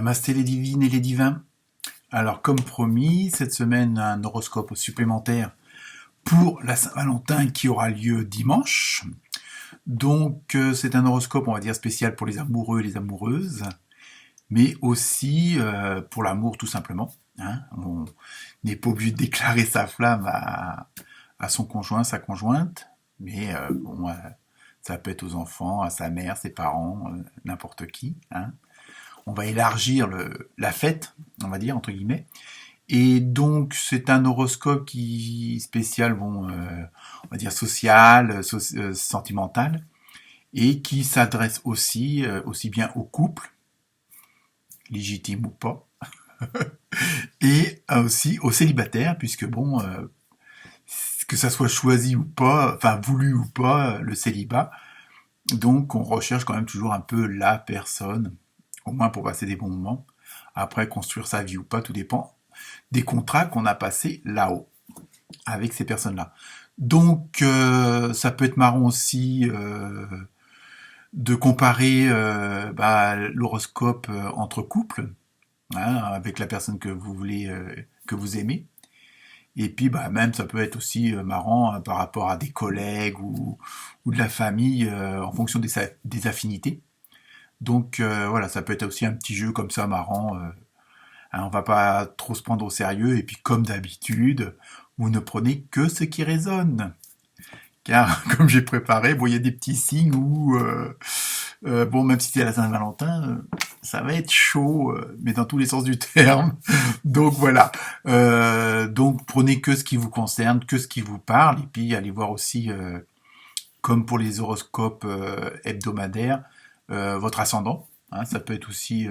Namasté les divines et les divins. Alors comme promis, cette semaine un horoscope supplémentaire pour la Saint-Valentin qui aura lieu dimanche. Donc c'est un horoscope on va dire spécial pour les amoureux et les amoureuses, mais aussi pour l'amour tout simplement. On n'est pas obligé de déclarer sa flamme à son conjoint, sa conjointe, mais ça peut être aux enfants, à sa mère, ses parents, n'importe qui. On va élargir la fête, on va dire, entre guillemets. Et donc, c'est un horoscope qui spécial, on va dire social, sentimental, et qui s'adresse aussi bien aux couples, légitimes ou pas, et aussi aux célibataires, puisque que ça soit choisi ou pas, enfin voulu ou pas, le célibat. Donc, on recherche quand même toujours un peu la personne, au moins pour passer des bons moments. Après, construire sa vie ou pas, tout dépend des contrats qu'on a passés là-haut avec ces personnes-là. Donc, ça peut être marrant aussi de comparer l'horoscope entre couples, avec la personne que vous voulez, que vous aimez. Et puis, même, ça peut être aussi marrant par rapport à des collègues ou de la famille, en fonction des affinités. Donc voilà, ça peut être aussi un petit jeu comme ça marrant. On va pas trop se prendre au sérieux et puis comme d'habitude, vous ne prenez que ce qui résonne. Car comme j'ai préparé, il y a des petits signes où même si c'est à la Saint-Valentin, ça va être chaud, mais dans tous les sens du terme. Donc voilà. Donc prenez que ce qui vous concerne, que ce qui vous parle, et puis allez voir aussi, comme pour les horoscopes hebdomadaires, votre ascendant. Ça peut être aussi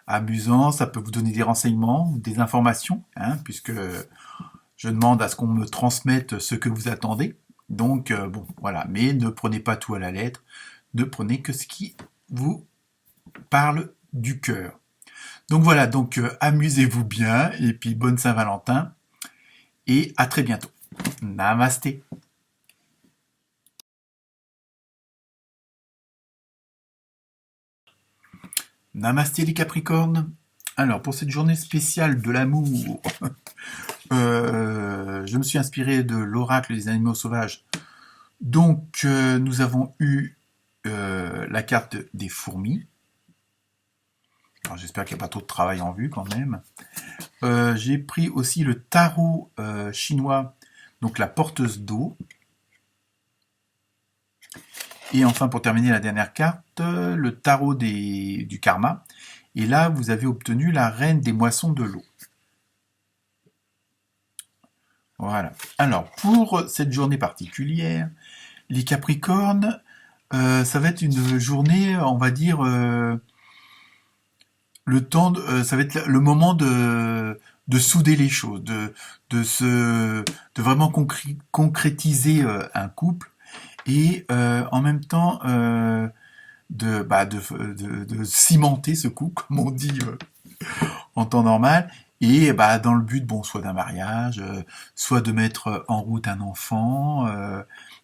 amusant, ça peut vous donner des renseignements, des informations, puisque je demande à ce qu'on me transmette ce que vous attendez. Donc voilà, mais ne prenez pas tout à la lettre, ne prenez que ce qui vous parle du cœur. Donc voilà, donc amusez-vous bien, et puis bonne Saint-Valentin, et à très bientôt. Namasté. Namasté les Capricornes. Alors pour cette journée spéciale de l'amour, je me suis inspiré de l'oracle des animaux sauvages. Donc nous avons eu la carte des fourmis. Alors j'espère qu'il n'y a pas trop de travail en vue quand même. J'ai pris aussi le tarot chinois, donc la porteuse d'eau. Et enfin, pour terminer, la dernière carte, le tarot du karma. Et là, vous avez obtenu la reine des moissons de l'eau. Voilà. Alors, pour cette journée particulière, les Capricornes, ça va être une journée, on va dire, ça va être le moment de souder les choses, de vraiment concrétiser un couple. Et en même temps de cimenter ce couple, comme on dit en temps normal, et dans le but, soit d'un mariage, soit de mettre en route un enfant.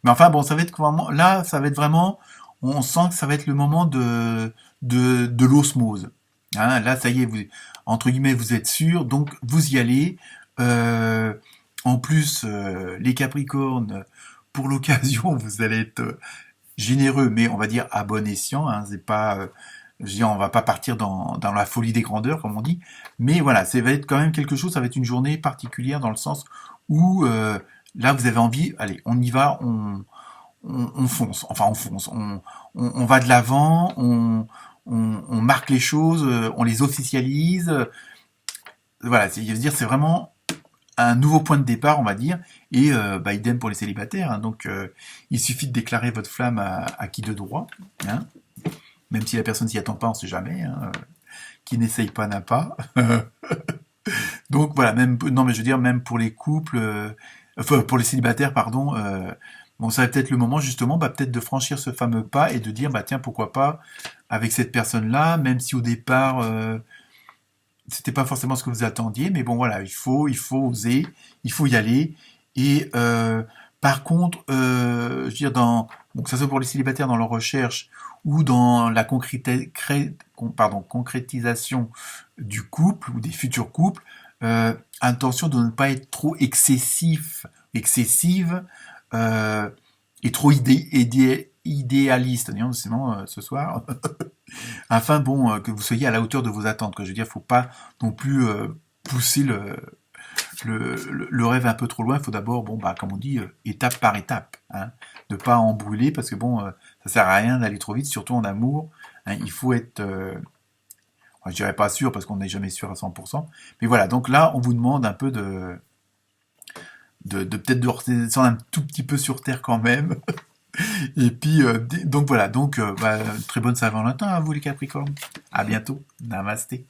Mais enfin, ça va être vraiment, là, ça va être vraiment, on sent que ça va être le moment de l'osmose. Là, ça y est, entre guillemets, vous êtes sûr, donc vous y allez. En plus, les Capricornes, pour l'occasion, vous allez être généreux, mais on va dire à bon escient. C'est pas, on va pas partir dans la folie des grandeurs, comme on dit. Mais voilà, ça va être quand même quelque chose. Ça va être une journée particulière dans le sens où là, vous avez envie. Allez, on y va, on fonce. Enfin, on fonce. On va de l'avant. On marque les choses. On les officialise. Voilà, c'est vraiment un nouveau point de départ, on va dire, et idem pour les célibataires. Donc, il suffit de déclarer votre flamme à qui de droit, même si la personne s'y attend pas, on sait jamais. Qui n'essaye pas n'a pas. Donc voilà, non mais je veux dire même pour les couples, pour les célibataires, pardon. Ça va peut-être le moment justement, peut-être de franchir ce fameux pas et de dire, tiens, pourquoi pas avec cette personne-là, même si au départ c'était pas forcément ce que vous attendiez, mais voilà, il faut oser, il faut y aller. Et par contre, je veux dire, que ça soit pour les célibataires dans leur recherche ou dans la concrétisation du couple ou des futurs couples, attention de ne pas être trop excessive et trop idéaliste. Disons, sinon, ce soir, afin que vous soyez à la hauteur de vos attentes. Que je veux dire, faut pas non plus pousser le rêve un peu trop loin. Il faut d'abord, comme on dit, étape par étape, hein, ne pas en brûler parce que ça sert à rien d'aller trop vite, surtout en amour. Hein, il faut être, je dirais pas sûr parce qu'on n'est jamais sûr à 100%. Mais voilà, donc là, on vous demande un peu de peut-être de redescendre un tout petit peu sur terre quand même. Et puis, donc voilà, très bonne Saint-Valentin à vous les Capricornes. À bientôt. Namasté.